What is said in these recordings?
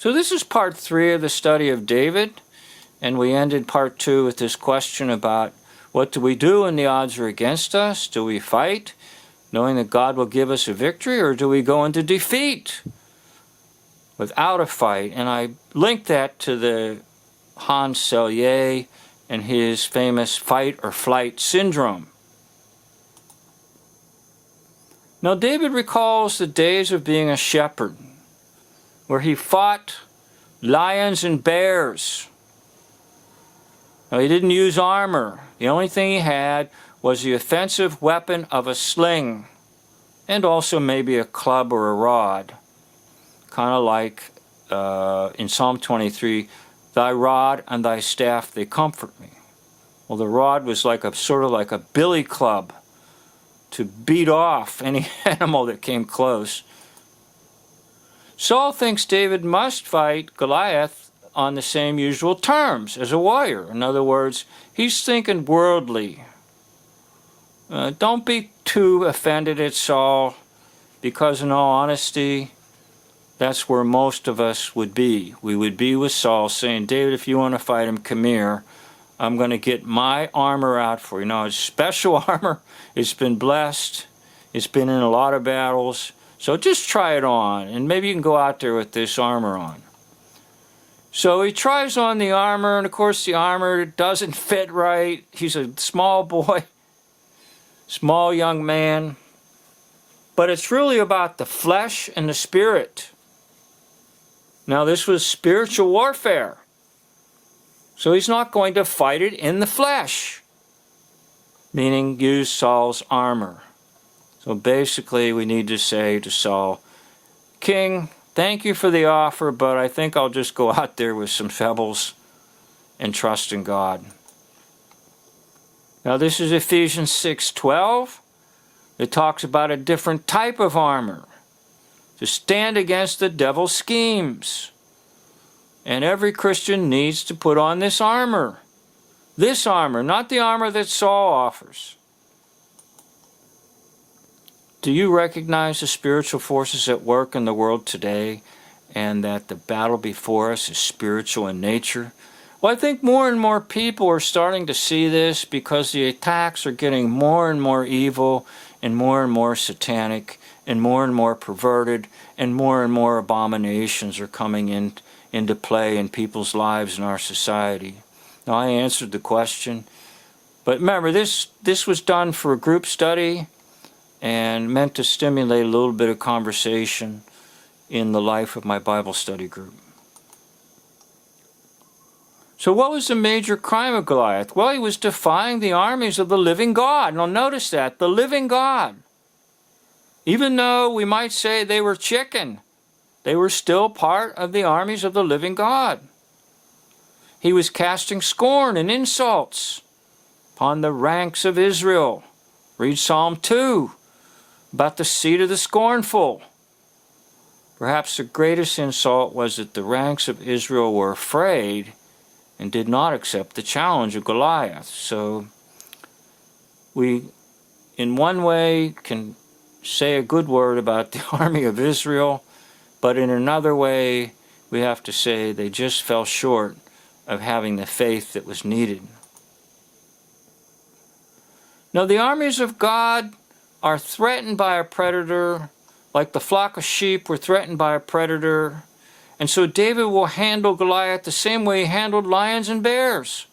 So this is part 3 of the study of David, and we ended part 2 with this question about what do we do when the odds are against us? Do we fight, knowing that God will give us a victory, or do we go into defeat without a fight? And I linked that to the Hans Selye and his famous fight or flight syndrome. Now David recalls the days of being a shepherd, where he fought lions and bears. Now, he didn't use armor. The only thing he had was the offensive weapon of a sling, and also maybe a club or a rod. Kind of like in Psalm 23, thy rod and thy staff, they comfort me. Well, the rod was like sort of like a billy club to beat off any animal that came close. Saul thinks David must fight Goliath on the same usual terms as a warrior. In other words, he's thinking worldly. Don't be too offended at Saul, because in all honesty, that's where most of us would be. We would be with Saul saying, David, if you want to fight him, come here. I'm going to get my armor out for you. Now, it's special armor. It's been blessed. It's been in a lot of battles. So just try it on, and maybe you can go out there with this armor on. So he tries on the armor, and of course the armor doesn't fit right. He's a small boy, small young man. But it's really about the flesh and the spirit. Now this was spiritual warfare. So he's not going to fight it in the flesh, meaning use Saul's armor. So basically we need to say to Saul, King, thank you for the offer, but I think I'll just go out there with some pebbles and trust in God. Now this is Ephesians 6:12. It talks about a different type of armor to stand against the devil's schemes. And every Christian needs to put on this armor. This armor, not the armor that Saul offers. Do you recognize the spiritual forces at work in the world today, and that the battle before us is spiritual in nature? Well, I think more and more people are starting to see this, because the attacks are getting more and more evil and more satanic and more perverted, and more abominations are coming into play in people's lives in our society. Now, I answered the question, but remember, this was done for a group study and meant to stimulate a little bit of conversation in the life of my Bible study group. So what was the major crime of Goliath? Well, he was defying the armies of the living God. Now notice that, the living God. Even though we might say they were chicken, they were still part of the armies of the living God. He was casting scorn and insults upon the ranks of Israel. Read Psalm 2. About the seed of the scornful. Perhaps the greatest insult was that the ranks of Israel were afraid and did not accept the challenge of Goliath. So we, in one way, can say a good word about the army of Israel, but in another way, we have to say they just fell short of having the faith that was needed. Now, the armies of God are threatened by a predator, like the flock of sheep were threatened by a predator. And so David will handle Goliath the same way he handled lions and bears.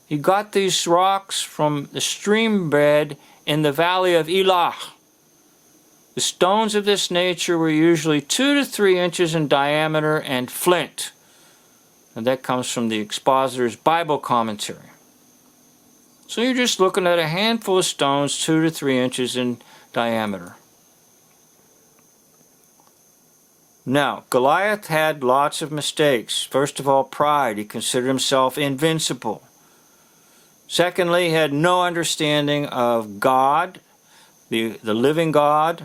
He got these rocks from the stream bed in the valley of Elah. The stones of this nature were usually 2 to 3 inches in diameter and flint. And that comes from the Expositor's Bible commentary. So you're just looking at a handful of stones 2 to 3 inches in diameter. Now, Goliath had lots of mistakes. First of all, pride. He considered himself invincible. Secondly, he had no understanding of God, the living God,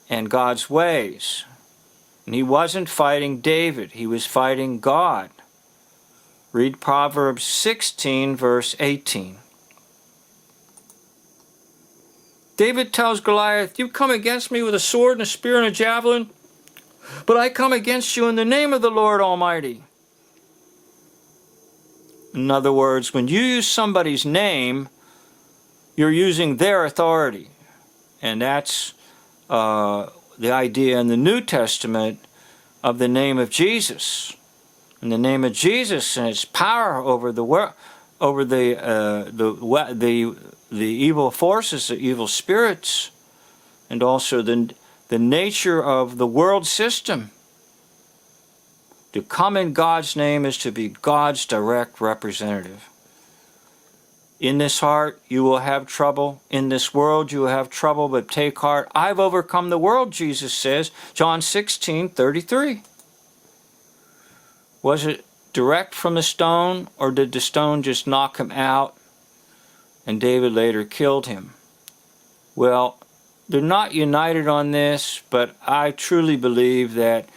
and God's ways. And he wasn't fighting David. He was fighting God. Read Proverbs 16, verse 18. David tells Goliath, you come against me with a sword and a spear and a javelin, But I come against you in the name of the Lord Almighty. In other words, when you use somebody's name, you're using their authority. And that's the idea in the New Testament of the name of Jesus. In the name of Jesus and its power over the evil forces, the evil spirits, and also the nature of the world system. To come in God's name is to be God's direct representative. In this heart you will have trouble. In this world you will have trouble, but take heart. I've overcome the world, Jesus says. John 16:33. Was it direct from the stone, or did the stone just knock him out and David later killed him? Well, they're not united on this, but I truly believe that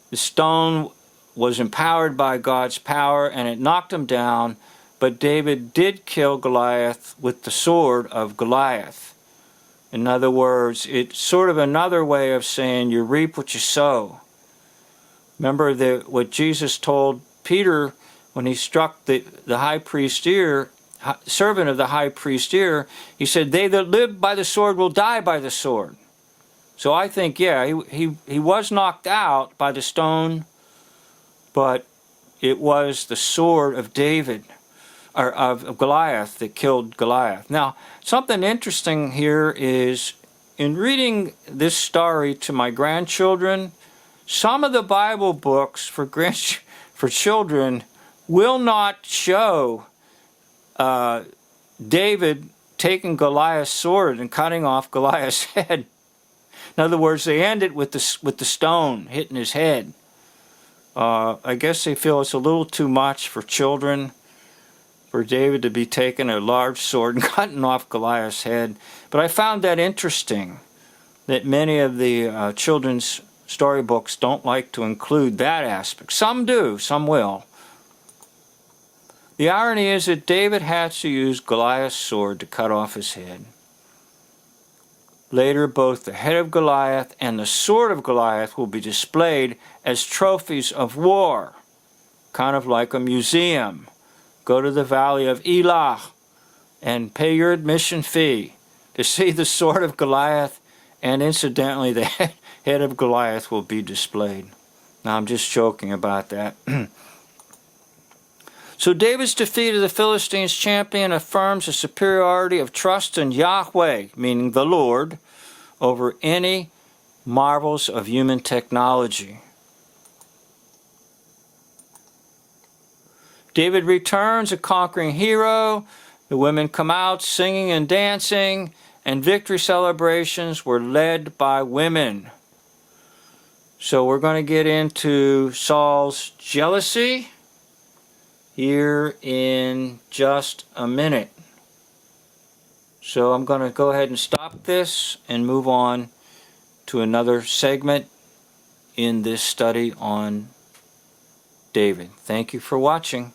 the stone was empowered by God's power and it knocked him down, but David did kill Goliath with the sword of Goliath. In other words, it's sort of another way of saying you reap what you sow. Remember what Jesus told Peter when he struck the high priest's ear, servant of the high priest's ear. He said, they that live by the sword will die by the sword. So I think, yeah, he was knocked out by the stone, but it was the sword of David, or of Goliath, that killed Goliath. Now, something interesting here is, in reading this story to my grandchildren, some of the Bible books for children will not show David taking Goliath's sword and cutting off Goliath's head. In other words, they end it with the stone hitting his head. I guess they feel it's a little too much for children, for David to be taking a large sword and cutting off Goliath's head. But I found that interesting, that many of the children's storybooks don't like to include that aspect. Some do, some will. The irony is that David had to use Goliath's sword to cut off his head. Later, both the head of Goliath and the sword of Goliath will be displayed as trophies of war, kind of like a museum. Go to the valley of Elah and pay your admission fee to see the sword of Goliath, and incidentally, the head of Goliath will be displayed. Now, I'm just joking about that. So David's defeat of the Philistines' champion affirms the superiority of trust in Yahweh, meaning the Lord, over any marvels of human technology. David returns a conquering hero. The women come out singing and dancing, and victory celebrations were led by women. So we're going to get into Saul's jealousy here in just a minute. So I'm going to go ahead and stop this and move on to another segment in this study on David. Thank you for watching.